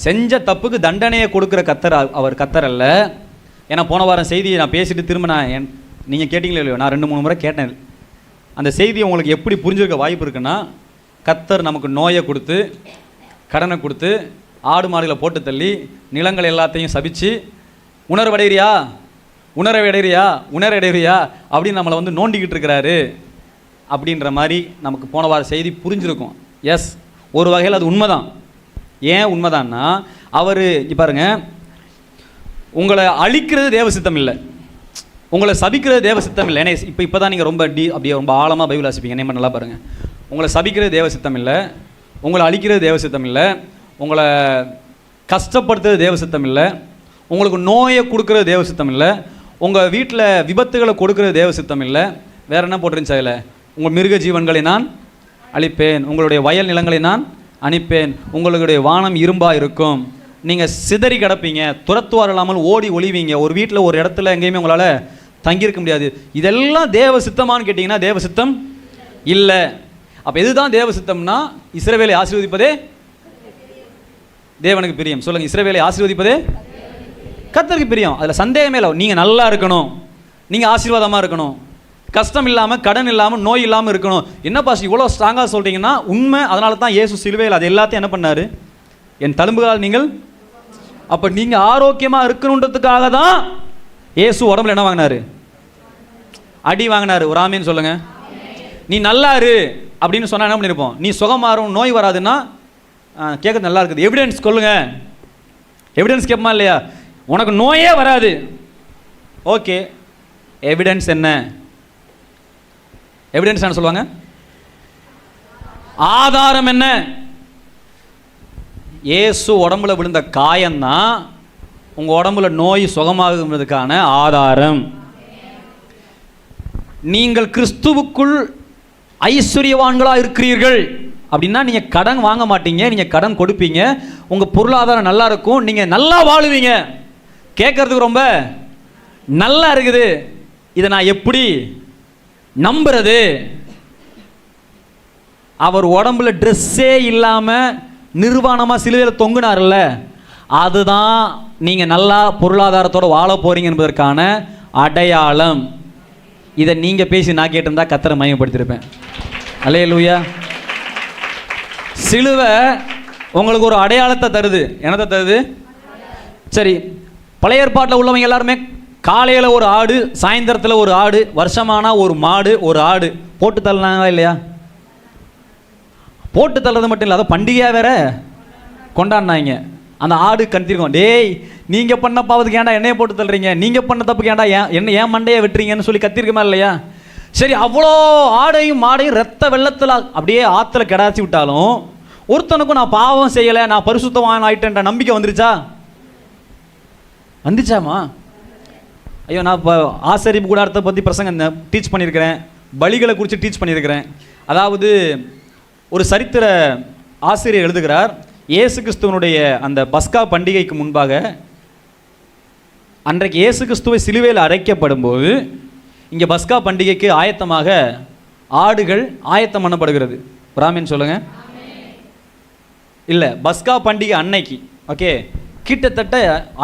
செஞ்ச தப்புக்கு தண்டனையை கொடுக்குற கத்தர் அவர் கத்தர் அல்ல. ஏன்னா போன வாரம் செய்தியை நான் பேசிட்டு திரும்ப நீங்கள் கேட்டீங்களே இல்லையோ, நான் 2-3 முறை கேட்டேன். அந்த செய்தியை உங்களுக்கு எப்படி புரிஞ்சிருக்க வாய்ப்பு இருக்குன்னா, கத்தர் நமக்கு நோயை கொடுத்து, கடனை கொடுத்து, ஆடு மாடுகளை போட்டு தள்ளி, நிலங்கள் எல்லாத்தையும் சபிச்சு, உணர்வடைறியா அப்படின்னு நம்மளை வந்து நோண்டிக்கிட்டு இருக்கிறாரு அப்படின்ற மாதிரி நமக்கு போன வார செய்தி புரிஞ்சிருக்கும். எஸ், ஒரு வகையில் அது உண்மைதான். ஏன் உண்மைதான்னா, அவர் பாருங்க, உங்களை அழிக்கிறது தேவசித்தம் இல்லை, உங்களை சபிக்கிறது தேவசித்தம் இல்லை. ஏன்னா இப்போ தான் நீங்கள் ரொம்ப அப்படியே ரொம்ப ஆழமாக பைபிள் வாசிப்பீங்க. என்ன நல்லா பாருங்கள், உங்களை சபிக்கிறது தேவசித்தம் இல்லை, உங்களை அழிக்கிறது தேவசித்தம் இல்லை, உங்களை கஷ்டப்படுத்துறது தேவசித்தம் இல்லை, உங்களுக்கு நோயை கொடுக்குறது தேவசித்தம் இல்லை, உங்கள் வீட்டில் விபத்துகளை கொடுக்குறது தேவசித்தம் இல்லை. வேறு என்ன போட்டுருந்துச்சு அதில்? உங்கள் மிருக ஜீவன்களை நான் அழிப்பேன், உங்களுடைய வயல் நிலங்களை நான் அனுப்பேன், உங்களுடைய வானம் இரும்பாக இருக்கும், நீங்கள் சிதறி கிடப்பீங்க, துரத்துவார் இல்லாமல் ஓடி ஒளிவீங்க, ஒரு வீட்டில் ஒரு இடத்துல எங்கேயுமே உங்களால் தங்கியிருக்க முடியாது. இதெல்லாம் தேவ சித்தமானு கேட்டிங்கன்னா தேவ சித்தம் இல்லை. அப்போ எதுதான் தேவ சித்தம்னா, இஸ்ரவேலை ஆசீர்வதிப்பதே தேவனுக்கு பிரியம். சொல்லுங்கள், இஸ்ரவேலை ஆசீர்வதிப்பதே கர்த்தருக்கு பிரியம். அதில் சந்தேகமே இல்லை. நீங்கள் நல்லா இருக்கணும், நீங்கள் ஆசீர்வாதமாக இருக்கணும், கஷ்டம் இல்லாமல், கடன் இல்லாமல், நோய் இல்லாமல் இருக்கணும். என்ன பாஸ் இவ்வளோ ஸ்ட்ராங்காக சொல்கிறீங்கன்னா உண்மை. அதனால தான் இயேசு சிலுவையில் அது எல்லாத்தையும் என்ன பண்ணார்? என் தழும்புகளால் நீங்கள். அப்போ நீங்கள் ஆரோக்கியமாக இருக்கணுன்றதுக்காக தான் இயேசு உடம்புல என்ன வாங்கினார்? அடி வாங்கினார். ஒரு ஆமீன் சொல்லுங்க. நீ நல்லா இரு அப்படின்னு சொன்னால் என்ன பண்ணியிருப்போம்? நீ சுகமாறும், நோய் வராதுன்னா கேட்கறது நல்லா இருக்குது. எவிடன்ஸ் சொல்லுங்க. எவிடன்ஸ் கேட்பமா இல்லையா? உனக்கு நோயே வராது, ஓகே, எவிடன்ஸ் என்ன? எவிடன்ஸ் என்ன சொல்லுவாங்க? ஆதாரம் என்ன? இயேசு உடம்புல விழுந்த காயம்தான் உங்கள் உடம்புல நோய் சுகமாகுறதுக்கான ஆதாரம். நீங்கள் கிறிஸ்துவுக்குள் ஐஸ்வர்யவான்களாக இருக்கிறீர்கள் அப்படின்னா நீங்கள் கடன் வாங்க மாட்டீங்க, நீங்கள் கடன் கொடுப்பீங்க, உங்கள் பொருளாதாரம் நல்லா இருக்கும், நீங்கள் நல்லா வாழுவீங்க. கேட்கறதுக்கு ரொம்ப நல்லா இருக்குது. இதை நான் எப்படி நம்புறது? அவர் உடம்புல ட்ரெஸ்ஸே இல்லாமல் நிர்வாணமாக சிலுவையில் தொங்குனார்ல, அதுதான் நீங்கள் நல்லா பொருளாதாரத்தோடு வாழ போகிறீங்க என்பதற்கான அடையாளம். இதை நீங்கள் பேசி நான் கேட்டிருந்தா கர்த்தரை மகிமைப்படுத்தியிருப்பேன். அல்லேலூயா. சிலுவை உங்களுக்கு ஒரு அடையாளத்தை தருது. என்னத்தை தருது? சரி, பழைய ஏற்பாட்டில் உள்ளவங்க எல்லாருமே காலையில் ஒரு ஆடு, சாயந்தரத்தில் ஒரு ஆடு, வருஷமானா ஒரு மாடு, ஒரு ஆடு போட்டு தள்ளினாங்களா இல்லையா? போட்டு தள்ளுறது மட்டும் இல்லை, அதை பண்டிகையாக வேற கொண்டாடினாங்க. அந்த ஆடு கத்திருக்கோம், டேய் நீங்கள் பண்ண பாவத்துக்கு ஏன்டா என்னையை போட்டு தள்ளுறீங்க, நீங்கள் பண்ண தப்புக்கு ஏன்டா ஏன் மண்டையை வெட்டுறீங்கன்னு சொல்லி கத்திருக்கமா இல்லையா? சரி, அவ்வளோ ஆடையும் மாடையும் ரத்த வெள்ளத்தில் அப்படியே ஆற்றுல கிடாச்சி விட்டாலும் ஒருத்தனுக்கும் நான் பாவம் செய்யலை, நான் பரிசுத்தவான் ஆயிட்டேன்ற நம்பிக்கை வந்துருச்சா? வந்துச்சாமா? ஐயோ, நான் இப்போ ஆசரிப்பு கூடாரத்தை பற்றி பிரசங்கம் டீச் பண்ணியிருக்கிறேன், பலிகளை குறித்து டீச் பண்ணியிருக்கிறேன். அதாவது ஒரு சரித்திர ஆசிரியர் எழுதுகிறார், இயேசு கிறிஸ்துவனுடைய அந்த பஸ்கா பண்டிகைக்கு முன்பாக அன்றைக்கு இயேசு கிறிஸ்துவை சிலுவையில் அரைக்கப்படும் போது இங்கே பஸ்கா பண்டிகைக்கு ஆயத்தமாக ஆடுகள் ஆயத்தம் பண்ணப்படுகிறது. பிராமின் சொல்லுங்க. இல்லை, பஸ்கா பண்டிகை அன்னைக்கு ஓகே, கிட்டத்தட்ட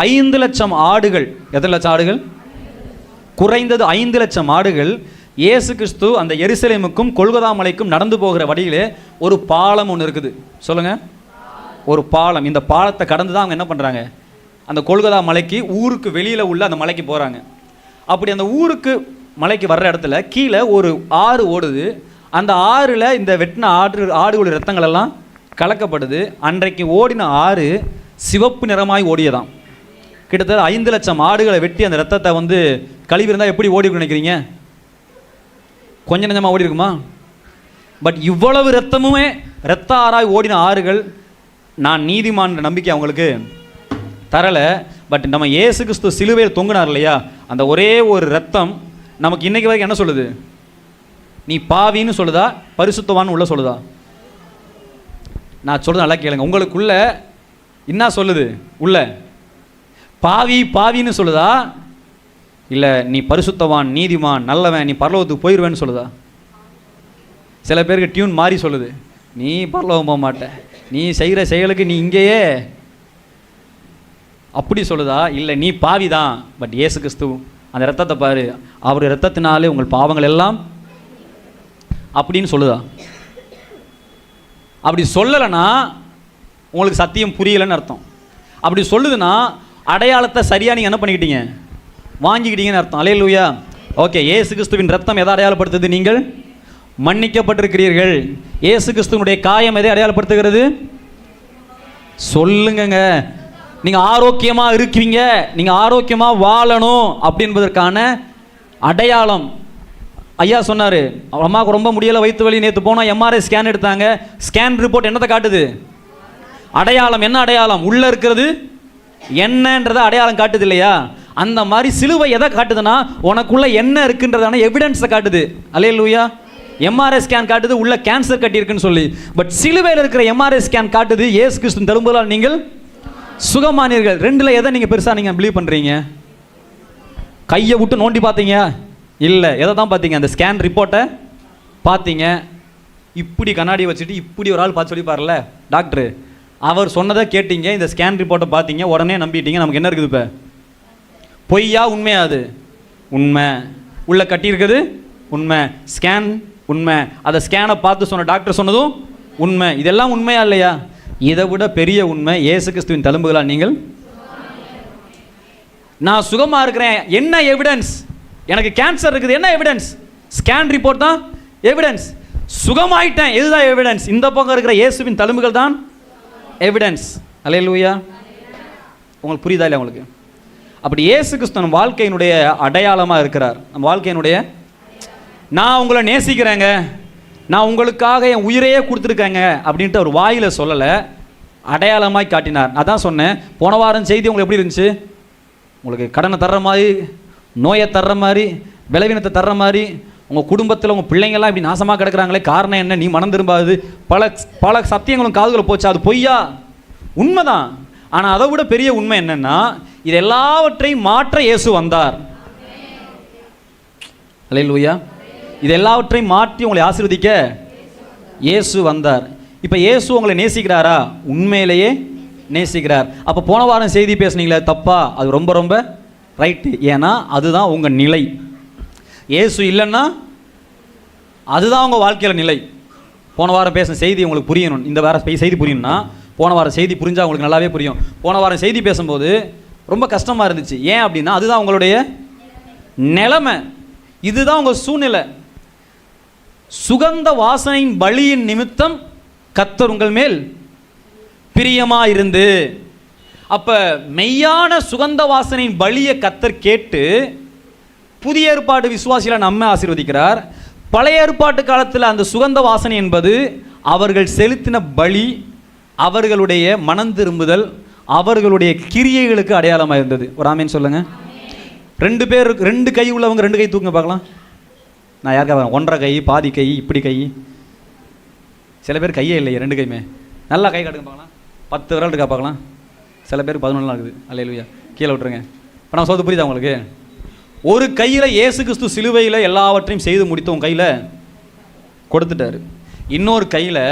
5 லட்சம் ஆடுகள். எத்தனை லட்சம் ஆடுகள்? குறைந்தது 5 லட்சம் ஆடுகள். இயேசு கிறிஸ்து அந்த எருசலேமுக்கும் கொல்கொதா மலைக்கும் நடந்து போகிற வழியிலே ஒரு பாலம் ஒன்று இருக்குது. சொல்லுங்க, ஒரு பாலம். இந்த பாலத்தை கடந்து தான் அவங்க என்ன பண்ணுறாங்க? அந்த கொல்கொதா மலைக்கு, ஊருக்கு வெளியில் உள்ள அந்த மலைக்கு போகிறாங்க. அப்படி அந்த ஊருக்கு மலைக்கு வர்ற இடத்துல கீழே ஒரு ஆறு ஓடுது. அந்த ஆறில் இந்த வெட்டின ஆடுகளுடைய ரத்தங்கள் எல்லாம் கலக்கப்படுது. அன்றைக்கு ஓடின ஆறு சிவப்பு நிறமாய் ஓடியதாம். கிட்டத்தட்ட 5 லட்சம் ஆடுகளை வெட்டி அந்த ரத்தத்தை வந்து கழுவி இருந்தால் எப்படி ஓடி நினைக்கிறீங்க? கொஞ்சம் நஞ்சமாக ஓடி இருக்குமா? பட் இவ்வளவு ரத்தமுமே ரத்த ஆறாய் ஓடின ஆறுகள் நான் நீதிமான் நம்பிக்கை அவங்களுக்கு தரலை. பட் நம்ம இயேசு கிறிஸ்து சிலுவையில் தொங்குனார் இல்லையா, அந்த ஒரே ஒரு ரத்தம் நமக்கு இன்னைக்கு வரைக்கும் என்ன சொல்லுது? நீ பாவின்னு சொல்லுதா, பரிசுத்தவான்னு உள்ள சொல்லுதா? நான் சொல்றது நல்லா கேளுங்க. உங்களுக்குள்ள என்ன சொல்லுது? உள்ள பாவின்னு சொல்லுதா, இல்லை நீ பரிசுத்தவான், நீதிமான், நல்லவன், நீ பரலோகத்துக்கு போயிடுவேன்னு சொல்லுதா? சில பேருக்கு டியூன் மாறி சொல்லுது, நீ பரலோகம் போக மாட்ட, நீ செய்கிற செயலுக்கு நீ இங்கேயே அப்படி சொல்லுதா? இல்லை, நீ பாவி தான், பட் இயேசு கிறிஸ்து அந்த இரத்தத்தை பாரு, அவர் இரத்தத்தினாலே உங்கள் பாவங்கள் எல்லாம் அப்படின்னு சொல்லுதா? அப்படி சொல்லலைன்னா உங்களுக்கு சத்தியம் புரியலைன்னு அர்த்தம். அப்படி சொல்லுதுன்னா அடையாளத்தை சரியாக நீங்கள் என்ன பண்ணிக்கிட்டீங்க, வாங்கிக்கிட்டீங்கன்னு அர்த்தம். அல்லேலூயா. ஓகே, இயேசு கிறிஸ்துவின் ரத்தம் எதை அடையாளப்படுத்துது? நீங்கள் மன்னிக்கப்பட்டிருக்கிறீர்கள். இயேசு கிறிஸ்துவனுடைய காயம் எதை அடையாளப்படுத்துகிறது? சொல்லுங்க. நீங்கள் ஆரோக்கியமாக இருக்கீங்க, நீங்கள் ஆரோக்கியமாக வாழணும் அப்படின்பதற்கான அடையாளம். ஐயா சொன்னார், அம்மாவுக்கு ரொம்ப முடியலை, வயிற்று வலி, நேற்று போனால் எம்ஆர்ஐ ஸ்கேன் எடுத்தாங்க. ஸ்கேன் ரிப்போர்ட் என்னத்தை காட்டுது? அடையாளம். என்ன அடையாளம்? உள்ளே இருக்கிறது என்னன்றதை அடையாளம் காட்டுது இல்லையா? அந்த மாதிரி சிலுவை எதை காட்டுதுன்னா உனக்குள்ள என்ன இருக்குன்றதான எவிடன்ஸை காட்டுது. அல்லேலூயா. எம்ஆர்ஐ ஸ்கேன் காட்டுது உள்ள கேன்சர் கட்டியிருக்குன்னு சொல்லி, பட் சிலுவையில் இருக்கிற எம்ஆர்ஐ ஸ்கேன் காட்டுது இயேசு கிறிஸ்து தழும்புகளால் நீங்கள் சுகமானீர்கள். ரெண்டுல எதை நீங்கள் பெருசாக நீங்கள் பிலீவ் பண்ணுறீங்க? கையை விட்டு நோண்டி பார்த்தீங்க? இல்லை. எதை தான் பார்த்தீங்க? அந்த ஸ்கேன் ரிப்போர்ட்டை பார்த்தீங்க. இப்படி கண்ணாடி வச்சுட்டு இப்படி ஒரு ஆள் பார்த்து சொல்லி பாருல டாக்டர், அவர் சொன்னதை கேட்டீங்க, இந்த ஸ்கேன் ரிப்போர்ட்டை பார்த்தீங்க, உடனே நம்பிட்டீங்க. நமக்கு என்ன இருக்குது? இப்போ பொய்யா உண்மையா? அது உண்மை. உள்ள கட்டியிருக்குது உண்மை, ஸ்கேன் உண்மை, அதை ஸ்கேனை பார்த்து சொன்ன டாக்டர் சொன்னதும் உண்மை. இதெல்லாம் உண்மையா இல்லையா? இதை விட பெரிய உண்மை, இயேசு கிறிஸ்துவின் தழும்புகளால் நீங்கள் நான் சுகமாக இருக்கிறேன். என்ன எவிடன்ஸ்? எனக்கு கேன்சர் இருக்குது, என்ன எவிடன்ஸ்? ஸ்கேன் ரிப்போர்ட் தான் எவிடன்ஸ். சுகமாயிட்டேன், இதுதான் எவிடன்ஸ். இந்த பக்கம் இருக்கிற இயேசுவின் தழும்புகள் தான் எவிடன்ஸ். அல்லேலூயா. உங்களுக்கு புரியுதா இல்லையா? உங்களுக்கு அப்படி இயேசு கிறிஸ்து நம்ம வாழ்க்கையினுடைய அடையாளமாக இருக்கிறார். நம்ம வாழ்க்கையினுடைய, நான் உங்களை நேசிக்கிறேங்க, நான் உங்களுக்காக என் உயிரையே கொடுத்துருக்கேங்க அப்படின்ட்டு அவர் வாயில் சொல்லலை, அடையாளமாய் காட்டினார். நான் தான் சொன்னேன், போன வாரம் செய்தி உங்களுக்கு எப்படி இருந்துச்சு? உங்களுக்கு கடனை தர்ற மாதிரி, நோயை தர்ற மாதிரி, விளைவினத்தை தர்ற மாதிரி, உங்கள் குடும்பத்தில் உங்கள் பிள்ளைங்கள்லாம் இப்படி நாசமாக கிடக்கிறாங்களே, காரணம் என்ன? நீ மனம் திரும்பாது. பல சத்தியங்களும் காதுகளை போச்சு. அது பொய்யா? உண்மைதான். ஆனால் அதை விட பெரிய உண்மை என்னன்னா, இது எல்லாவற்றையும் மாற்ற இயேசு வந்தார். அல்லேலூயா. இது எல்லாவற்றையும் மாற்றி உங்களை ஆசீர்வதிக்க இயேசு வந்தார். இப்போ இயேசு உங்களை நேசிக்கிறாரா? உண்மையிலேயே நேசிக்கிறார். அப்போ போன வாரம் செய்தி பேசுனீங்களே தப்பா? அது ரொம்ப ரொம்ப ரைட்டு. ஏன்னா அதுதான் உங்கள் நிலை. இயேசு இல்லைன்னா அதுதான் உங்கள் வாழ்க்கையில் நிலை. போன வாரம் பேசின செய்தி உங்களுக்கு புரியணும், இந்த வாரம் செய்தி புரியணும்னா போன வாரம் செய்தி புரிஞ்சால் உங்களுக்கு நல்லாவே புரியும். போன வாரம் செய்தி பேசும்போது ரொம்ப கஷ்டமாக இருந்துச்சு. ஏன் அப்படின்னா அதுதான் உங்களுடைய நிலைமை, இதுதான் உங்கள் சூழ்நிலை. சுகந்த வாசனையின் பலியின் நிமித்தம் கர்த்தர் உங்கள் மேல் பிரியமாக இருந்து, அப்போ மெய்யான சுகந்த வாசனையின் பலியை கர்த்தர் கேட்டு புதிய ஏற்பாடு விசுவாசிகளை நம்ம ஆசீர்வதிக்கிறார். பழைய ஏற்பாட்டு காலத்தில் அந்த சுகந்த வாசனை என்பது அவர்கள் செலுத்தின பலி, அவர்களுடைய மனம் திரும்புதல், அவர்களுடைய கிரியைகளுக்கு அடையாளமாக இருந்தது. ஒரு ஆமீன் சொல்லுங்க. 2 பேர் 2 கை உள்ளவங்க 2 கை தூக்குங்க பார்க்கலாம். நான் யாருக்கா 1.5 கை, பாதி கை, இப்படி கை. சில பேர் கையே இல்லையே 2 கையுமே. நல்லா கை காட்டுங்க பார்க்கலாம். 10 விரல் இருக்கா பார்க்கலாம். சில பேர் 11 இருக்குது. அல்லேலூயா. கீழே விட்டுருங்க. இப்போ நான் சொல்றது புரியுதா உங்களுக்கு? ஒரு கையில் இயேசு கிறிஸ்து சிலுவையில் எல்லாவற்றையும் செய்து முடித்து உன் கையில் கொடுத்துட்டாரு. இன்னொரு கையில்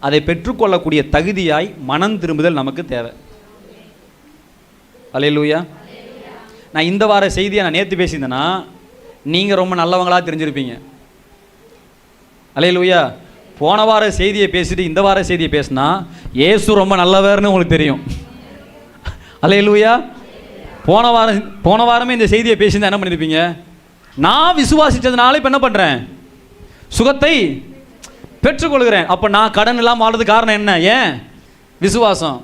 அதை பெற்றுக்கொள்ளக்கூடிய தகுதியாய் மனம் திரும்புதல் நமக்கு தேவை. அல்லேலூயா. நான் இந்த வார செய்தியை நான் நேற்று பேசியிருந்தேன்னா நீங்கள் ரொம்ப நல்லவங்களாக தெரிஞ்சிருப்பீங்க. அல்லேலூயா. போன வார செய்தியை பேசிட்டு இந்த வார செய்தியை பேசினா இயேசு ரொம்ப நல்லவர்னு உங்களுக்கு தெரியும். அல்லேலூயா. போன வாரமே இந்த செய்தியை பேசியிருந்தா என்ன பண்ணியிருப்பீங்க? நான் விசுவாசித்ததுனால இப்போ என்ன பண்ணுறேன்? சுகத்தை பெற்றுக்கொள்கிறேன். அப்போ நான் கடன் இல்லாமல் வாழ்றது காரணம் என்ன? ஏன்? விசுவாசம்.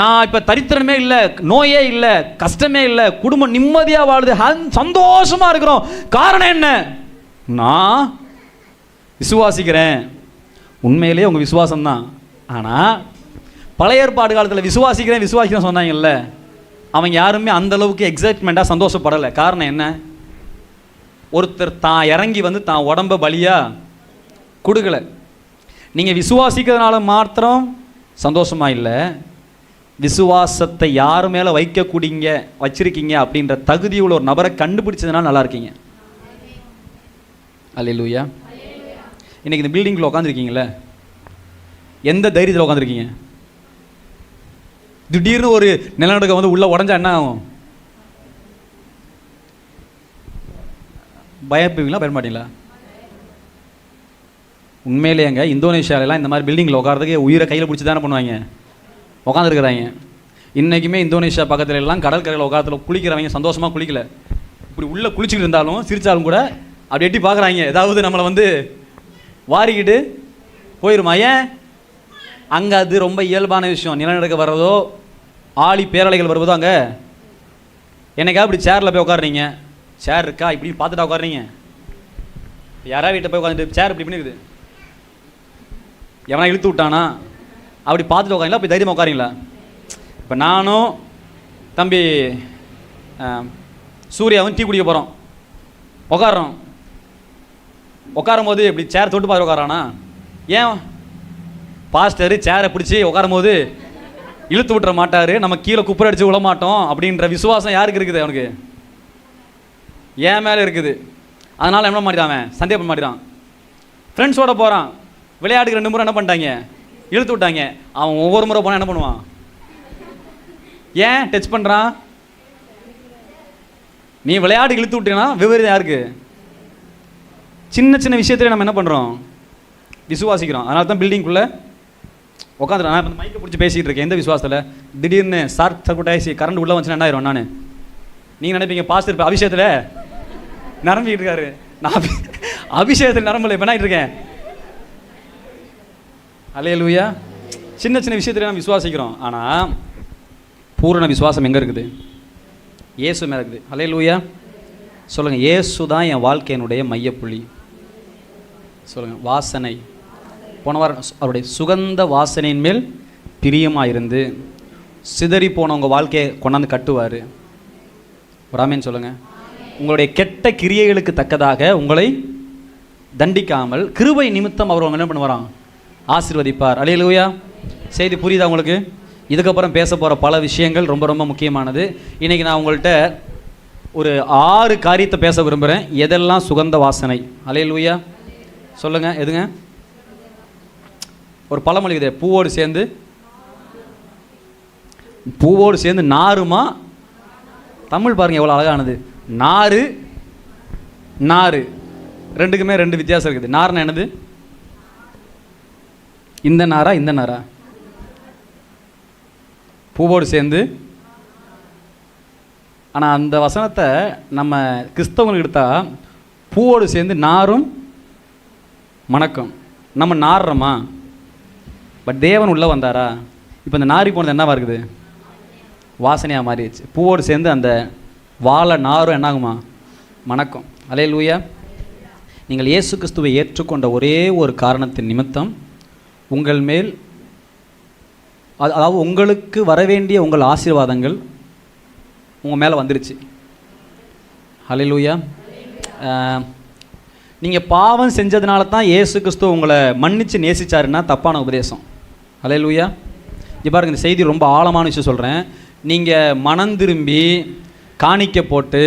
நான் இப்போ தரித்திரமே இல்லை, நோயே இல்லை, கஷ்டமே இல்லை, குடும்பம் நிம்மதியாக வாழுது, சந்தோஷமாக இருக்கிறோம். காரணம் என்ன? நான் விசுவாசிக்கிறேன். உண்மையிலேயே உங்கள் விசுவாசம்தான். ஆனால் பழைய ஏற்பாடு காலத்தில் விசுவாசிக்கிறேன் சொன்னாங்கல்ல, அவங்க யாருமே அந்தளவுக்கு எக்ஸைட்மெண்ட்டாக சந்தோஷப்படலை. காரணம் என்ன? ஒருத்தர் தான் இறங்கி வந்து தான் உடம்பை பலியாக கொடுக்கலை. நீங்கள் விசுவாசிக்கிறதுனால மாத்திரம் சந்தோஷமாக இல்லை, விசுவாசத்தை யார் மேலே வச்சிருக்கீங்க அப்படின்ற தகுதியுள்ள ஒரு நபரை கண்டுபிடிச்சதுனால நல்லா இருக்கீங்க. அல்லேலூயா. இன்றைக்கி இந்த பில்டிங்கில் உட்காந்துருக்கீங்களே, எந்த தைரியத்தில் உட்காந்துருக்கீங்க? திடீர்னு ஒரு நிலநடுக்கம் வந்து உள்ள உடஞ்சா என்ன ஆகும்? பயப்படுவீங்களா பயப்பட மாட்டீங்களா? உண்மையிலேங்க இந்தோனேஷியாவிலாம் இந்த மாதிரி பில்டிங்கில் உட்காரதுக்கு உயிரை கையில் பிடிச்சி தானே பண்ணுவாங்க, உட்காந்துருக்குறாங்க. இன்றைக்குமே இந்தோனேஷியா பக்கத்துல எல்லாம் கடற்கரையில் உட்காரத்தில் குளிக்கிறவங்க சந்தோஷமாக குளிக்கல, இப்படி உள்ளே குளிச்சுட்டு இருந்தாலும் சிரித்தாலும் கூட அப்படி எட்டி பார்க்குறாங்க, ஏதாவது நம்மளை வந்து வாரிக்கிட்டு போயிருமா. ஏன்? அங்கே அது ரொம்ப இயல்பான விஷயம். நிலநடுக்க வர்றதோ ஆழி பேரலைகள் வருவதோ அங்கே என்னைக்கா இப்படி சேரில் போய் உட்காடுறீங்க, சேர் இருக்கா இப்படி பார்த்துட்டா உட்காடுறீங்க. யாராவது வீட்டை போய் உட்காந்துட்டு சேர் இப்படி பண்ணிருக்குது, எவனா இழுத்து விட்டானா அப்படி பார்த்துட்டு உட்காரீங்களா? அப்படி தைரியமாக உட்காரீங்களா? இப்போ நானும் தம்பி சூர்யாவும் டீ குடிக்க போகிறோம், உட்காரோம். உட்காரும் போது இப்படி சேர் தொட்டு பார்த்து உட்காரானா? ஏன்? பாஸ்டர் சேரை பிடிச்சி உட்காரும் போது இழுத்து விட்டுற மாட்டார், நம்ம கீழே குப்பரை அடித்து விட மாட்டோம் அப்படின்ற விசுவாசம் யாருக்கு இருக்குது? அவனுக்கு ஏன் மேலே இருக்குது. அதனால் என்ன மாட்டிடான், சந்தேகம் மாட்டிடான். ஃப்ரெண்ட்ஸோடு போகிறான், விளையாட்டுக்கு 2 முறை என்ன பண்ணிட்டாங்க, இழுத்து விட்டாங்க. அவன் ஒவ்வொரு முறை போனால் என்ன பண்ணுவான்? ஏன் டச் பண்ணுறான்? நீ விளையாட்டுக்கு இழுத்து விட்டீங்கன்னா விவரம் யாருக்கு? சின்ன சின்ன விஷயத்துல நம்ம என்ன பண்ணுறோம், விசுவாசிக்கிறோம். அதனால தான் பில்டிங்குள்ளே உட்காந்துருக்கேன். நான் இப்போ மைக்கை பிடிச்சி பேசிகிட்டு இருக்கேன். எந்த விசுவாசத்தில்? திடீர்னு ஷார்ட் சர்க்யூட் ஆகிடுச்சு, கரண்ட் உள்ளே வந்துச்சுன்னா என்ன ஆயிரும்? நான் நீங்கள் நினைப்பீங்க பாஸ்டர் இப்போ அபிஷேகத்தில் நிரம்பிக்கிட்டு இருக்காரு. நான் அபிஷேகத்தில் நிரம்பல, இப்போ என்ன இருக்கேன்? அல்லேலூயா. சின்ன சின்ன விஷயத்துல நம்ம விசுவாசிக்கிறோம். ஆனால் பூரண விசுவாசம் எங்கே இருக்குது? இயேசு மேலே இருக்குது. அல்லேலூயா. சொல்லுங்கள், இயேசு தான் என் வாழ்க்கையினுடைய மையப்புள்ளி. சொல்லுங்கள், வாசனை. போன வாரம் அவருடைய சுகந்த வாசனையின் மேல் பிரியமாக இருந்து சிதறி போன உங்கள் வாழ்க்கையை கொண்டாந்து கட்டுவார். ராமேன் சொல்லுங்கள். உங்களுடைய கெட்ட கிரியைகளுக்கு தக்கதாக உங்களை தண்டிக்காமல் கிருபை நிமித்தம் அவர் என்ன பண்ணுவாராம்? ஆசீர்வதிப்பார். அல்லேலூயா. செய்தி புரியுதா உங்களுக்கு? இதுக்கப்புறம் பேச போகிற பல விஷயங்கள் ரொம்ப ரொம்ப முக்கியமானது. இன்றைக்கி நான் உங்கள்கிட்ட ஒரு 6 காரியத்தை பேச விரும்புகிறேன். எதெல்லாம் சுகந்த வாசனை? அல்லேலூயா. சொல்லுங்கள், எதுங்க? ஒரு பழமொழி இது, பூவோடு சேர்ந்து நாருமா. தமிழ் பாருங்கள் எவ்வளோ அழகானது. நாறு நாறு ரெண்டுக்குமே 2 வித்தியாசம் இருக்குது. நார்னா என்னது? இந்த நாரா இந்த நாரா? பூவோடு சேர்ந்து. ஆனால் அந்த வசனத்தை நம்ம கிறிஸ்தவங்களுக்கு எடுத்தால் பூவோடு சேர்ந்து நாரும் மணக்கம். நம்ம நாடுறோமா? பட் தேவன் உள்ளே வந்தாரா? இப்போ இந்த நாரி போனது என்னவா இருக்குது? வாசனையாக மாறிடுச்சு. பூவோடு சேர்ந்து அந்த வாழை நாரும் என்னாகுமா? மணக்கம். அல்லேலூயா. நீங்கள் இயேசு கிறிஸ்துவை ஏற்றுக்கொண்ட ஒரே ஒரு காரணத்தின் நிமித்தம் உங்கள் மேல், அதாவது உங்களுக்கு வரவேண்டிய உங்கள் ஆசீர்வாதங்கள் உங்கள் மேலே வந்துருச்சு. அல்லேலூயா. நீங்கள் பாவம் செஞ்சதுனால தான் இயேசு கிறிஸ்து உங்களை மன்னித்து நேசிச்சாருன்னா தப்பான உபதேசம். அல்லேலூயா. இப்போ பாருங்க, இந்த செய்தி ரொம்ப ஆழமான விஷயம் சொல்கிறேன். நீங்கள் மனம் திரும்பி காணிக்க போட்டு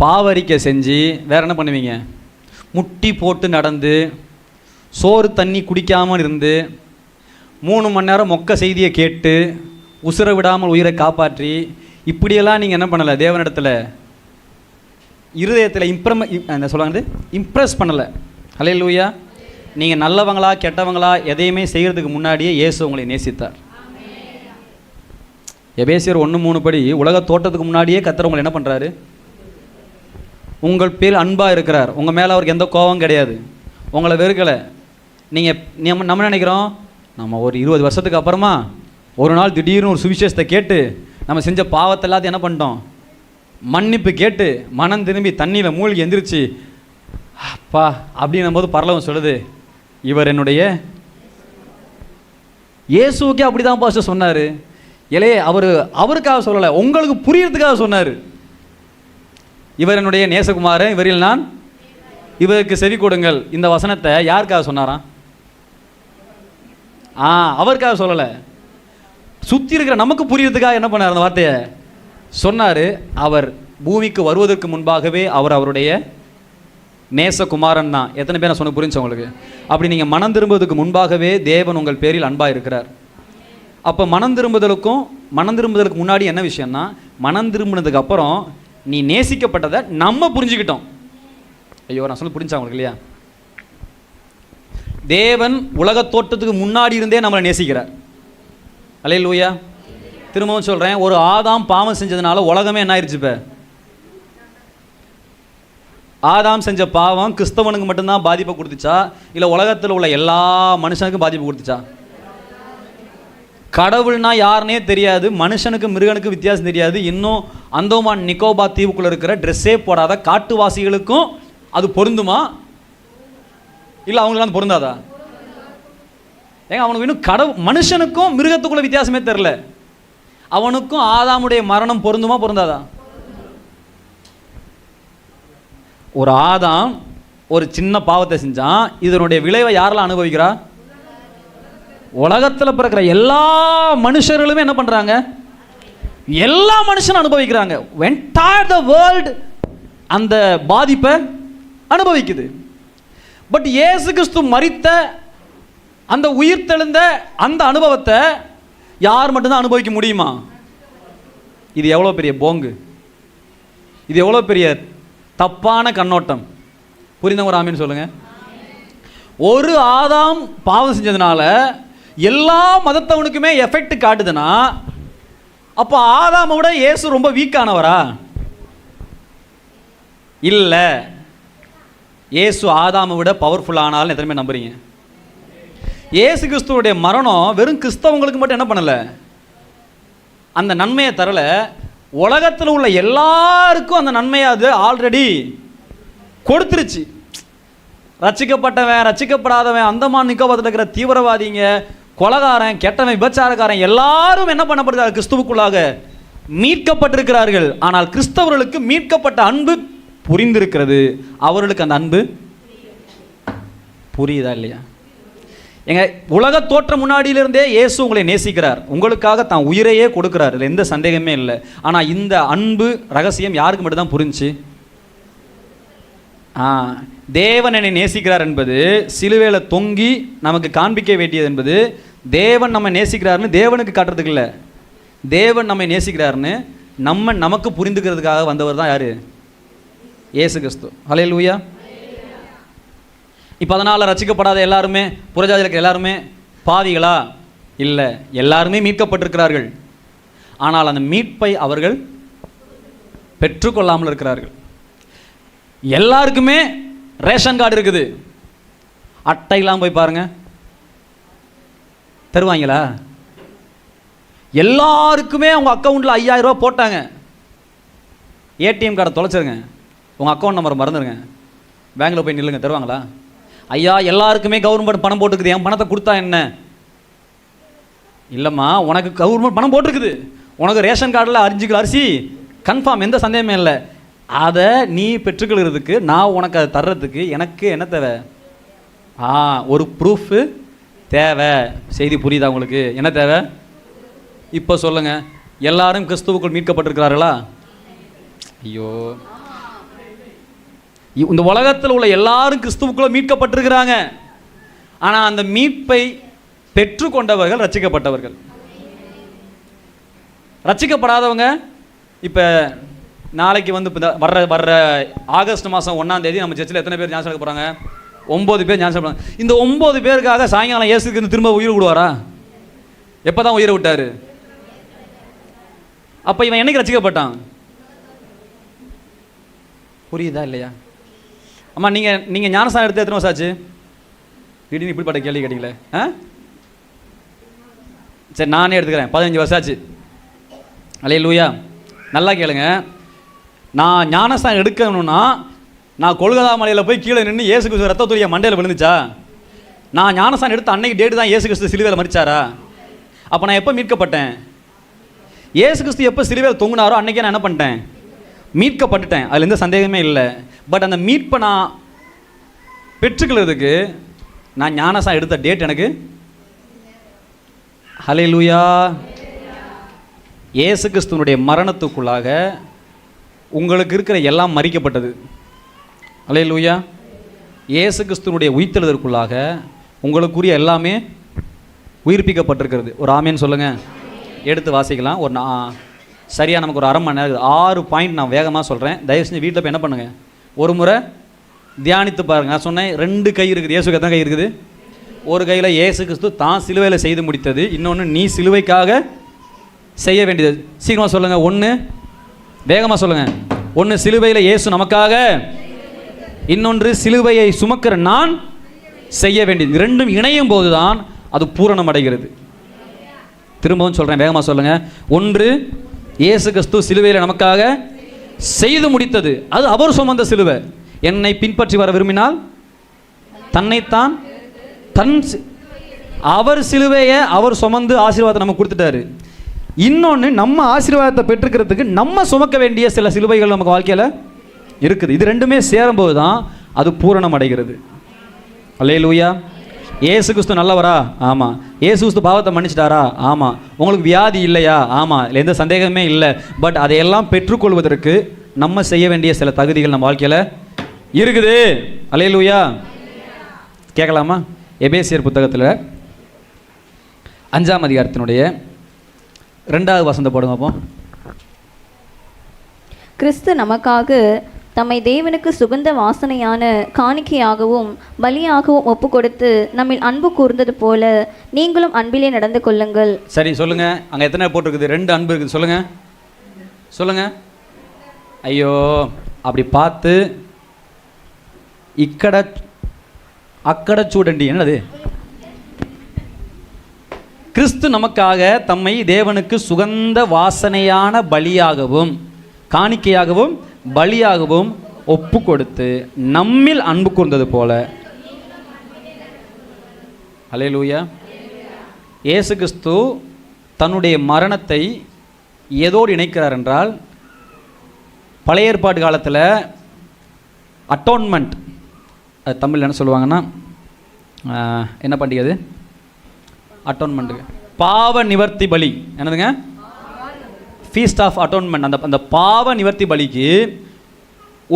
பாவரிக்கை செஞ்சு வேறு என்ன பண்ணுவீங்க? முட்டி போட்டு நடந்து சோறு தண்ணி குடிக்காமல் இருந்து 3 மணி நேரம் மொக்க செய்தியை கேட்டு உசுர விடாமல் உயிரை காப்பாற்றி இப்படியெல்லாம் நீங்கள் என்ன பண்ணலை? தேவனிடத்தில் இருதயத்தில் என்ன சொல்லுவாங்க, இம்ப்ரெஸ் பண்ணலை. அல்லேலூயா. நீங்கள் நல்லவங்களா கெட்டவங்களா எதையுமே செய்கிறதுக்கு முன்னாடியே இயேசு உங்களை நேசித்தார். எபேசியர் 1:3 படி உலக தோட்டத்துக்கு முன்னாடியே கர்த்தர் உங்களை என்ன பண்ணுறாரு? உங்கள் பேர் அன்பாக இருக்கிறார். உங்கள் மேலே அவருக்கு எந்த கோபம் கிடையாது, உங்களை வெறுக்கலை. நீங்கள் நம்ம நினைக்கிறோம், நம்ம ஒரு 20 வருஷத்துக்கு அப்புறமா ஒரு நாள் திடீர்னு ஒரு சுவிசேஷத்தை கேட்டு நம்ம செஞ்ச பாவத்தை எல்லாத்தையும் என்ன பண்ணிட்டோம்? மன்னிப்பு கேட்டு மனம் திரும்பி தண்ணியில் மூழ்கி எந்திரிச்சு அப்பா அப்படின்னும் போது பரலோகம் சொல்லுது, இவர் என்னுடைய இயேசுக்கே அப்படி தான் பாஸ்டர் சொன்னார். இல்லையே, அவருக்காக சொல்லலை, உங்களுக்கு புரியறதுக்காக சொன்னார். இவர் என்னுடைய நேசகுமாரன், இவரில் நான், இவருக்கு செவி கொடுங்கள். இந்த வசனத்தை யாருக்காக சொன்னாராம்? அவருக்காக சொல்லலை, சுற்றி இருக்கிற நமக்கு புரியறதுக்காக என்ன பண்ணார்? அந்த வார்த்தையை சொன்னார். அவர் பூமிக்கு வருவதற்கு முன்பாகவே அவருடைய நேசகுமாரன் தான். எத்தனை பேர் நான் சொன்ன புரிஞ்சு உங்களுக்கு? அப்படி நீங்கள் மனம் திரும்புவதற்கு முன்பாகவே தேவன் உங்கள் பேரில் அன்பாக இருக்கிறார். அப்போ மனம் திரும்புதலுக்கு முன்னாடி என்ன விஷயம்னா, மனம் திரும்பினதுக்கு அப்புறம் நீ நேசிக்கப்பட்டதை நம்ம புரிஞ்சுக்கிட்டோம். ஐயோ நான் சொல்லி புரிஞ்சா உங்களுக்கு இல்லையா? தேவன் உலக தோற்றத்துக்கு முன்னாடி இருந்தே நம்மளை நேசிக்கிறார். அல்லேலூயா. திரும்பவும் சொல்கிறேன், ஒரு ஆதாம் பாவம் செஞ்சதுனால உலகமே என்ன ஆயிடுச்சு? இப்போ ஆதாம் செஞ்ச பாவம் கிறிஸ்தவனுக்கு மட்டும்தான் பாதிப்பை கொடுத்துச்சா, இல்லை உலகத்தில் உள்ள எல்லா மனுஷனுக்கும் பாதிப்பு கொடுத்துச்சா? கடவுள்னா யாருன்னே தெரியாது, மனுஷனுக்கு மிருகனுக்கு வித்தியாசம் தெரியாது. இன்னும் அந்தோமான் நிக்கோபார் தீவுக்குள்ளே இருக்கிற ட்ரெஸ்ஸே போடாத காட்டுவாசிகளுக்கும் அது பொருந்துமா? இல்லை அவங்களாம் பொருந்தாதா? ஏங்க அவனுக்கு இன்னும் மனுஷனுக்கும் மிருகத்துக்குள்ள வித்தியாசமே தெரில. அவனுக்கும் ஆதாமுடைய மரணம் பொருந்துமா பொருந்தாதா? ஒரு ஆதாம் ஒரு சின்ன பாவத்தை செஞ்சான், இதனுடைய விளைவை யாரெல்லாம் அனுபவிக்கிறா? உலகத்தில் பிறக்கிற எல்லா மனுஷர்களுமே என்ன பண்றாங்க? எல்லா மனுஷனும் அனுபவிக்கிறாங்க. என்டையர் தி வேர்ல்ட் அந்த பாதிப்பை அனுபவிக்குது. பட் இயேசு கிறிஸ்து மரித்த அந்த உயிர் தெழுந்த அந்த அனுபவத்தை யார் மட்டும்தான் அனுபவிக்க முடியுமா? இது எவ்வளோ பெரிய போங்கு, இது எவ்வளோ பெரிய தப்பான கண்ணோட்டம். புரிந்தவங்க ஒரு ஆமீன் சொல்லுங்க. ஒரு ஆதாம் பாவம் செஞ்சதுனால எல்லா மதத்தவனுக்குமே எஃபெக்ட் காட்டுதுன்னா, அப்போ ஆதாமை விட இயேசு ரொம்ப வீக்கானவரா? இல்லை, இயேசு ஆதாமை விட பவர்ஃபுல் ஆனாலும் எத்தனை பேர் நம்புறீங்க? இயேசு கிறிஸ்துவோடைய மரணம் வெறும் கிறிஸ்தவங்களுக்கு மட்டும் என்ன பண்ணலை, அந்த நன்மையை தரல, உலகத்தில் உள்ள எல்லாருக்கும் அந்த நன்மையை அது ஆல்ரெடி கொடுத்துருச்சு. ரட்சிக்கப்பட்டவன் ரட்சிக்கப்படாதவன் அந்தமான் நிக்கோபாரத்தில் இருக்கிற தீவிரவாதிங்க, கொலகாரன், கெட்டவன், விபச்சாரக்காரன் எல்லாரும் என்ன பண்ணப்படுகிறார்கள்? கிறிஸ்துவுக்குள்ளாக மீட்கப்பட்டிருக்கிறார்கள். ஆனால் கிறிஸ்தவர்களுக்கு மீட்கப்பட்ட அன்பு புரிந்திருக்கிறது, அவர்களுக்கு அந்த அன்பு புரியுதா இல்லையா? எங்க உலக தோற்றம் முன்னாடியிலிருந்தே இயேசு உங்களை நேசிக்கிறார், உங்களுக்காக தான் உயிரையே கொடுக்கிறார், இல்லை எந்த சந்தேகமே இல்லை. ஆனால் இந்த அன்பு ரகசியம் யாருக்கு மட்டும்தான் புரிஞ்சு? தேவன் என்னை நேசிக்கிறார் என்பது சிலுவையில் தொங்கி நமக்கு காண்பிக்க வேண்டியது என்பது, தேவன் நம்ம நேசிக்கிறாருன்னு தேவனுக்கு காட்டுறதுக்கு இல்லை, தேவன் நம்மை நேசிக்கிறாருன்னு நமக்கு புரிந்துக்கிறதுக்காக வந்தவர் தான் யாரு? இயேசு கிறிஸ்து. ஹல்லேலூயா. இப்போ அதனால் ரட்சிக்கப்படாத எல்லாருமே, புறஜாதியில் இருக்கிற எல்லாருமே பாவிகளா? இல்லை, எல்லாருமே மீட்கப்பட்டிருக்கிறார்கள். ஆனால் அந்த மீட்பை அவர்கள் பெற்றுக்கொள்ளாமல் இருக்கிறார்கள். எல்லாருக்குமே ரேஷன் கார்டு இருக்குது, அட்டை இல்லாமல் போய் பாருங்க, தருவாங்களா? எல்லாருக்குமே உங்கள் அக்கௌண்ட்டில் 5000 ரூபா போட்டாங்க, ஏடிஎம் கார்டை தொலைச்சிருங்க, உங்கள் அக்கௌண்ட் நம்பரை மறந்துடுங்க, பேங்கில் போய் நில்லுங்க, தருவாங்களா? ஐயா எல்லாருக்குமே கவர்மெண்ட் பணம் போட்டுருக்குது, என் பணத்தை கொடுத்தா என்ன? இல்லைம்மா, உனக்கு கவர்மெண்ட் பணம் போட்டிருக்குது, உனக்கு ரேஷன் கார்டில் 5 கிலோ அரிசி கன்ஃபார்ம், எந்த சந்தேகமே இல்லை. அதை நீ பெற்றுக்கொள்கிறதுக்கு, நான் உனக்கு அதை தர்றதுக்கு எனக்கு என்ன தேவை? ஒரு ப்ரூஃபு தேவை. செய்தி புரியுதா உங்களுக்கு? என்ன தேவை? இப்போ சொல்லுங்க, எல்லாரும் கிறிஸ்துவுக்குள் மீட்கப்பட்டிருக்கிறார்களா? ஐயோ, இந்த உலகத்தில் உள்ள எல்லாரும் கிறிஸ்துவுக்குள்ள மீட்கப்பட்டிருக்கிறாங்க. ஆனால் அந்த மீட்பை பெற்றுக்கொண்டவர்கள் ரட்சிக்கப்பட்டவர்கள். ரட்சிக்கப்படாதவங்க இப்போ நாளைக்கு வந்து வர்ற ஆகஸ்ட் மாதம் 1ஆம் தேதி நம்ம சர்ச்சில் எத்தனை பேர் ஞாபகம் எடுக்க போகிறாங்க? 9 பேர் ஞாபகம் போகிறாங்க. இந்த 9 பேருக்காக சாயங்காலம் இயேசுக்கு திரும்ப உயிர் விடுவாரா? எப்போ தான் உயிரை விட்டார்? அப்போ இவன் என்னைக்கு ரட்சிக்கப்பட்டான்? புரியுதா இல்லையா? அம்மா நீங்கள் ஞானஸ்தானம் எடுத்து எத்தனை வருஷம் ஆச்சு? திடீர்னு இப்படிப்பட்ட கேள்வி கேட்டீங்களே. சரி, நானே எடுத்துக்கிறேன், 15 வருஷம் ஆச்சு. அல்லேலூயா. நல்லா கேளுங்க, நான் ஞானஸ்தானம் எடுக்கணும்னா நான் கொல்கத்தா மலையில் போய் கீழே நின்று இயேசு கிறிஸ்து ரத்த துளியை மண்டையில் விழுந்துச்சா? நான் ஞானஸ்தானம் எடுத்த அன்னைக்கு டேட்டு தான் இயேசு கிறிஸ்து சிலுவையில் மரிச்சாரா? அப்போ நான் எப்போ மீட்கப்பட்டேன்? இயேசு கிறிஸ்து எப்போ சிலுவையில் தொங்குனாரோ அன்னைக்கே நான் என்ன பண்ணிட்டேன்? மீட்கப்பட்டுட்டேன். அதில் எந்த சந்தேகமே இல்லை. பட் அந்த மீட்பை நான் பெற்றுக்கிறதுக்கு நான் ஞானஸ்தானம் எடுத்த டேட் எனக்கு ஹல்லேலூயா. இயேசு கிறிஸ்துவனுடைய மரணத்துக்குள்ளாக உங்களுக்கு இருக்கிற எல்லாம் மறிக்கப்பட்டது. ஹல்லேலூயா. இயேசு கிறிஸ்துவனுடைய உயிர்த்தெழுதலுக்குள்ளாக உங்களுக்குரிய எல்லாமே உயிர்ப்பிக்கப்பட்டிருக்கிறது. ஒரு ஆமேன்னு சொல்லுங்கள். எடுத்து வாசிக்கலாம். ஒரு சரியாக நமக்கு ஒரு 1/2 மணி நேரம், 6 பாயிண்ட் நான் வேகமாக சொல்கிறேன். தயவு செஞ்சு வீட்டில் போய் என்ன பண்ணுங்கள், ஒரு முறை தியானித்து பாருங்கள். நான் சொன்னேன் 2 கை இருக்குது. இயேசுக்கு எத்தனை கை இருக்குது? ஒரு கையில் இயேசு கிறிஸ்து தான் சிலுவையில் செய்து முடித்தது, இன்னொன்று நீ சிலுவைக்காக செய்ய வேண்டியது. சீக்கிரமாக சொல்லுங்கள். 1 வேகமாக சொல்லுங்கள். 1 சிலுவையில் இயேசு நமக்காக, இன்னொன்று சிலுவையை சுமக்கிற நான் செய்ய வேண்டியது. 2ம் இணையும் போது தான் அது பூரணம் அடைகிறது. திரும்பவும் சொல்கிறேன், வேகமாக சொல்லுங்கள். 1 இயேசு கிறிஸ்து சிலுவையில் நமக்காக செய்து முடித்தது, அது அவர் சுமந்த சிலுவை. என்னை பின்பற்றி வர விரும்பினால் தன்னைத்தான் அவர் சிலுவையை அவர் சுமந்து ஆசீர்வாதத்தை நமக்கு கொடுத்துட்டாரு. இன்னொன்று, நம்ம ஆசீர்வாதத்தை பெற்றுக்கிறதுக்கு நம்ம சுமக்க வேண்டிய சில சிலுவைகள் நமக்கு வாழ்க்கையில் இருக்குது. இது 2மே சேரும்போது தான் அது பூரணம் அடைகிறது. அல்லேலூயா. ஏசு கிறிஸ்து நல்லவரா? ஆமாம். ஏசு கிறிஸ்து பாவத்தை மன்னிச்சிட்டாரா? ஆமாம். உங்களுக்கு வியாதி இல்லையா? ஆமாம். இல்லை, எந்த சந்தேகமே இல்லை. பட் அதையெல்லாம் பெற்றுக்கொள்வதற்கு நம்ம செய்ய வேண்டிய சில தகுதிகள் நம்ம வாழ்க்கையில் இருக்குது. அல்லேலூயா. கேட்கலாமா? எபேசியர் புத்தகத்தில் 5ஆம் அதிகாரத்தினுடைய 2வது வசனத்தை போடுங்க. அப்போ கிறிஸ்து நமக்காக தம்மை தேவனுக்கு சுகந்த வாசனையான காணிக்கையாகவும் பலியாகவும் ஒப்பு கொடுத்து நம்மில் அன்பு கூர்ந்தது போல நீங்களும் அன்பிலே நடந்து கொள்ளுங்கள். சரி, சொல்லுங்க. அங்கே எத்தனை போட்டிருக்குது? 2 அன்பு இருக்குது. சொல்லுங்க சொல்லுங்க. ஐயோ, அப்படி பார்த்து அக்கட சூடண்டி. என்னது? கிறிஸ்து நமக்காக தம்மை தேவனுக்கு சுகந்த வாசனையான பலியாகவும் காணிக்கையாகவும் பலியாகவும் ஒப்பு கொடுத்து நம்மில் அன்பு கூர்ந்தது போல. அல்லேலூயா. இயேசு கிறிஸ்து தன்னுடைய மரணத்தை எதோடு இணைக்கிறார் என்றால், பழைய ஏற்பாட்டு காலத்தில் அட்டோன்மெண்ட், அது தமிழ் என்ன சொல்லுவாங்கன்னா, என்ன பண்டிகை அது? அட்டோன்மெண்ட்டு, பாவ நிவர்த்தி பலி. என்னதுங்க? Feast of atonement. அந்த பாவ நிவர்த்தி பலிக்கு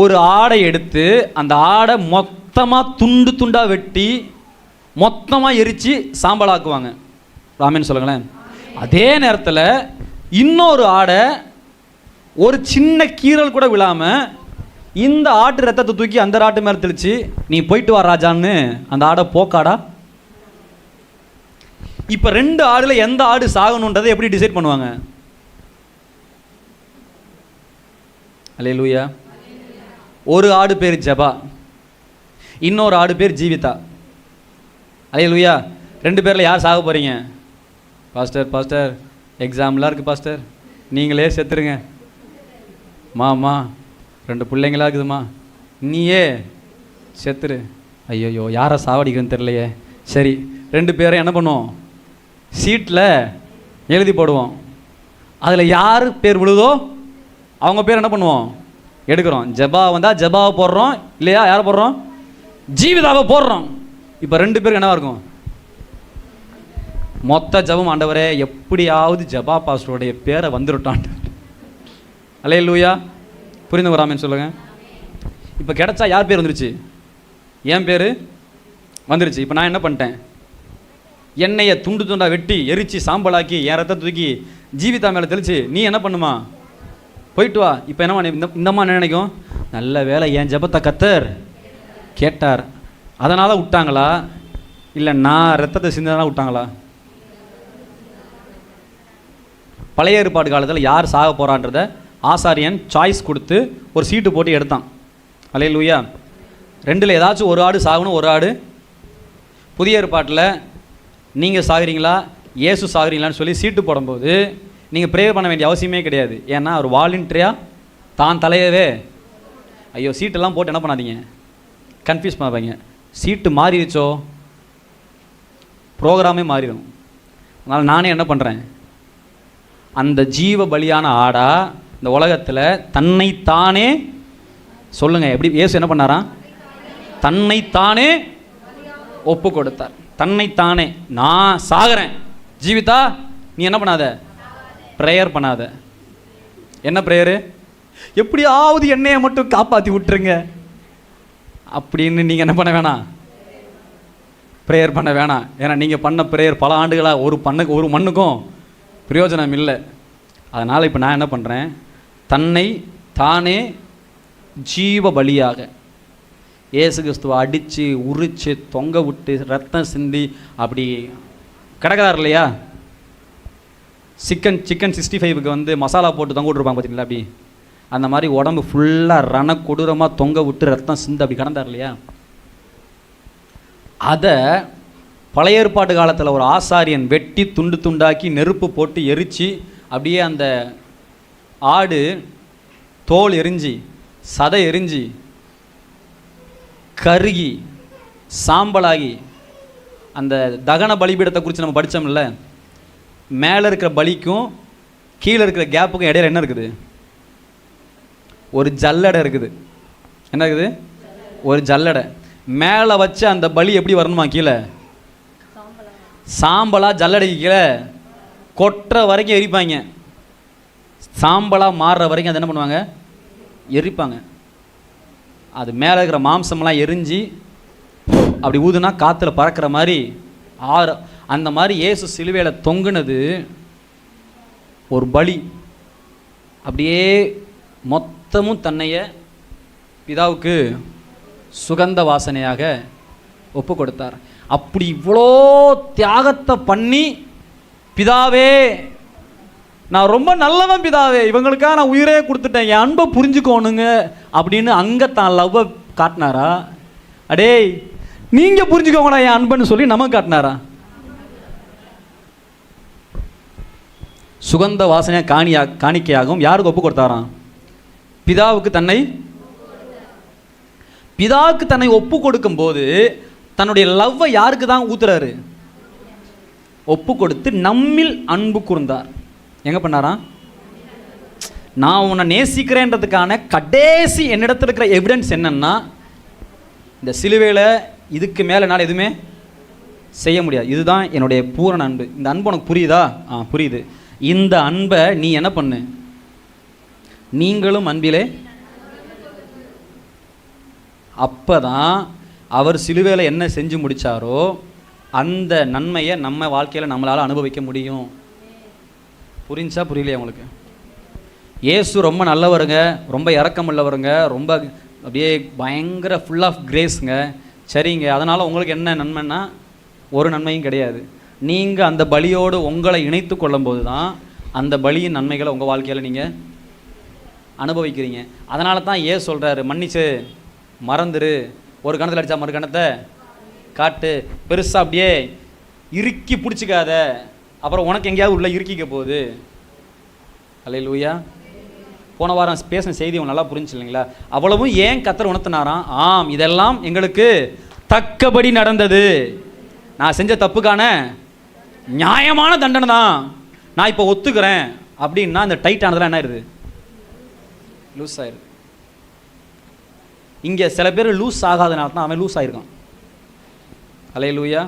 ஒரு ஆடை எடுத்து அந்த ஆடை மொத்தமாக துண்டு துண்டாக வெட்டி மொத்தமாக எரித்து சாம்பலாக்குவாங்க. ராமன் சொல்லுங்களேன். அதே நேரத்தில் இன்னொரு ஆடை ஒரு சின்ன கீறல் கூட விழாமல் இந்த ஆட்டு ரத்தத்தை தூக்கி அந்த ஆட்டு மேலே தெளித்து, நீ போயிட்டு வா ராஜான்னு அந்த ஆடை போக்காடா. இப்போ 2 ஆடுல எந்த ஆடு சாகணுன்றதை எப்படி டிசைட் பண்ணுவாங்க? அல்லேலூயா. ஒரு ஆடு பேர் ஜபா, இன்னொரு ஆடு பேர் ஜீவிதா. அல்லேலூயா. 2 பேரில் யார் சாக போகிறீங்க? பாஸ்டர் எக்ஸாம்லாம் இருக்குது பாஸ்டர், நீங்களே செத்துருங்க. மாமா 2 பிள்ளைங்களா இருக்குதுமா, நீயே செத்துரு. ஐயோ, யாரை சாவடிக்கிறேன்னு தெரியலையே. சரி, 2 பேரும் என்ன பண்ணுவோம்? சீட்டில் எழுதி போடுவோம். அதில் யார் பேர் விழுதோ அவங்க பேர் என்ன பண்ணுவோம்? எடுக்கிறோம். ஜபா வந்தால் ஜபாவை போடுறோம், இல்லையா யாரை போடுறோம்? ஜீவிதாவை போடுறோம். இப்போ 2 பேருக்கு என்னவா இருக்கும்? மொத்த ஜபம், ஆண்டவரே எப்படியாவது ஜபா பாஸ்டருடைய பேரை வந்துருட்டான். அல்லேலூயா. புரிந்து வராமன்னு சொல்லுங்கள். இப்போ கிடைச்சா யார் பேர் வந்துருச்சு? என் பேர் வந்துருச்சு. இப்போ நான் என்ன பண்ணிட்டேன்? எண்ணெயை துண்டு துண்டாக வெட்டி எரித்து சாம்பலாக்கி என் ரத்தத்தை தூக்கி ஜீவிதா மேலே தெளிச்சு, நீ என்ன பண்ணுமா? போயிட்டு வா. இப்போ என்ன இந்தம்மா என்ன நினைக்கும்? நல்ல வேலை என் ஜபத்தை கர்த்தர் கேட்டார், அதனால் விட்டாங்களா, இல்லை நான் ரத்தத்தை சிந்தனால விட்டாங்களா? பழைய ஏற்பாடு காலத்தில் யார் சாக போகிறான்றத ஆசாரியன் சாய்ஸ் கொடுத்து ஒரு சீட்டு போட்டு எடுத்தான். அல்லேலூயா. 2ல் ஏதாச்சும் ஒரு ஆடு சாகணும், ஒரு ஆடு. புதிய ஏற்பாட்டில் நீங்கள் சாகுறீங்களா இயேசு சாகுறீங்களான்னு சொல்லி சீட்டு போடும்போது நீங்கள் ப்ரேயர் பண்ண வேண்டிய அவசியமே கிடையாது. ஏன்னா ஒரு வாலண்டியராக தான் தலையவே. ஐயோ, சீட்டெல்லாம் போட்டு என்ன பண்ணாதீங்க, கன்ஃபியூஸ் பண்ணாதீங்க. சீட்டு மாறிடுச்சோ ப்ரோக்ராமே மாறிடும். அதனால் நானே என்ன பண்ணுறேன், அந்த ஜீவ பலியான ஆடா இந்த உலகத்தில் தன்னைத்தானே, சொல்லுங்கள் எப்படி இயேசு என்ன பண்ணாராம்? தன்னைத்தானே ஒப்பு கொடுத்தார். தன்னைத்தானே. நான் சாகிறேன் ஜீவிதா, நீ என்ன பண்ணாத? ப்ரேயர் பண்ணாத. என்ன ப்ரேயரு? எப்படியாவது என்னையை மட்டும் காப்பாற்றி விட்டுருங்க அப்படின்னு நீங்கள் என்ன பண்ண வேணாம், ப்ரேயர் பண்ண வேணாம். ஏன்னா நீங்கள் பண்ண ப்ரேயர் பல ஆண்டுகளாக ஒரு மண்ணுக்கும் பிரயோஜனம் இல்லை. அதனால் இப்போ நான் என்ன பண்ணுறேன், தன்னை தானே ஜீவ பலியாக இயேசு கிறிஸ்துவை அடித்து உரித்து தொங்க விட்டு ரத்தம் சிந்தி அப்படி கிடக்கிறார் இல்லையா. சிக்கன் 65க்கு வந்து மசாலா போட்டு தொங்க விட்டுருப்பாங்க பார்த்தீங்களா, அப்படி அந்த மாதிரி உடம்பு ஃபுல்லாக ரண கொடூரமாக தொங்க விட்டு ரத்தம் சிந்து அப்படி கிடந்தார் இல்லையா. அதை பழைய ஏற்பாட்டு காலத்தில் ஒரு ஆசாரியன் வெட்டி துண்டு துண்டாக்கி நெருப்பு போட்டு எரித்து அப்படியே அந்த ஆடு தோல் எரிஞ்சு சதை எரிஞ்சு கருகி சாம்பலாகி, அந்த தகன பலிபீடத்தை குறித்து நம்ம படித்தோம்ல, மேலே இருக்கிற பலிக்கும் கீழே இருக்கிற கேப்புக்கும் இடையில என்ன இருக்குது, ஒரு ஜல்லடை இருக்குது. என்ன இருக்குது, ஒரு ஜல்லடை. மேலே வச்சு அந்த பலி எப்படி வரணுமா, கீழே சாம்பலாக ஜல்லடைக்கு கீழே கொட்டுற வரைக்கும் எரிப்பாங்க. சாம்பலாக மாறுற வரைக்கும் அது என்ன பண்ணுவாங்க, எரிப்பாங்க. அது மேலே இருக்கிற மாம்சம்லாம் எரிஞ்சு அப்படி ஊதுனா காற்றுல பறக்கிற மாதிரி அந்த மாதிரி இயேசு சிலுவையில் தொங்குனது ஒரு பலி. அப்படியே மொத்தமும் தன்னைய பிதாவுக்கு சுகந்த வாசனையாக ஒப்பு கொடுத்தார். அப்படி இவ்வளோ தியாகத்தை பண்ணி, பிதாவே நான் ரொம்ப நல்லவன் பிதாவே, இவங்களுக்காக நான் உயிரே கொடுத்துட்டேன், என் அன்பை புரிஞ்சுக்கோணுங்க அப்படின்னு அங்கே தான் லவ்வை காட்டினாரா? அடே நீங்கள் புரிஞ்சுக்கோங்கடா என் அன்புன்னு சொல்லி நமக்கு காட்டினாரா? சுகந்த வாசனையாக காணிக்கையாகவும் யாருக்கு ஒப்பு கொடுத்தாராம்? பிதாவுக்கு தன்னை ஒப்பு கொடுக்கும் போது தன்னுடைய லவ்வை யாருக்கு தான் ஊத்துறாரு? ஒப்பு கொடுத்து நம்மில் அன்பு கூர்ந்தார். எங்க பண்ணாராம்? நான் உன்னை நேசிக்கிறேன்றதுக்கான கடைசி என்னிடத்தில் இருக்கிற எவிடன்ஸ் என்னன்னா, இந்த சிலுவையில் இதுக்கு மேலே என்னால் எதுவுமே செய்ய முடியாது, இதுதான் என்னுடைய பூரண அன்பு. இந்த அன்பு உனக்கு புரியுதா? புரியுது. இந்த அன்பை நீ என்ன பண்ணு, நீங்களும் அன்பிலே. அப்பதான் அவர் சிலுவையில் என்ன செஞ்சு முடித்தாரோ அந்த நன்மையை நம்ம வாழ்க்கையில் நம்மளால் அனுபவிக்க முடியும். புரிஞ்சா புரியலையா உங்களுக்கு? இயேசு ரொம்ப நல்லவருங்க, ரொம்ப இரக்கமுள்ளவருங்க, ரொம்ப அப்படியே பயங்கர ஃபுல் ஆஃப் கிரேஸுங்க. சரிங்க, அதனால் உங்களுக்கு என்ன நன்மைன்னா ஒரு நன்மையும் கிடையாது. நீங்கள் அந்த பலியோடு உங்களை இணைத்து கொள்ளும்போது தான் அந்த பலியின் நன்மைகளை உங்கள் வாழ்க்கையில் நீங்கள் அனுபவிக்கிறீங்க. அதனால தான் ஏன் சொல்கிறாரு, மன்னிச்சு மறந்துரு, ஒரு கணத்தில் அடித்தா மறு கணத்தை காட்டு, பெருசாக அப்படியே இறுக்கி பிடிச்சிக்காத, அப்புறம் உனக்கு எங்கேயாவது உள்ள இறுக்கிக்க போகுது. அல்லேலூயா. போன வாரம் பேசின செய்தி உன் நல்லா புரிஞ்சு இல்லைங்களா? அவ்வளவும் ஏன் கர்த்தர் உணர்த்தினாராம்? இதெல்லாம் எங்களுக்கு தக்கபடி நடந்தது. நான் செஞ்ச தப்புக்கான நியாயமான தண்டனை தான், நான் இப்போ ஒத்துக்கிறேன் அப்படின்னா இந்த டைட் ஆனதெல்லாம் என்ன ஆயிடுது? லூஸ் ஆயிடுது. இங்கே சில பேர் லூஸ் ஆகாதனால தான் அவன் லூஸ் ஆயிருக்கான். அல்லேலூயா.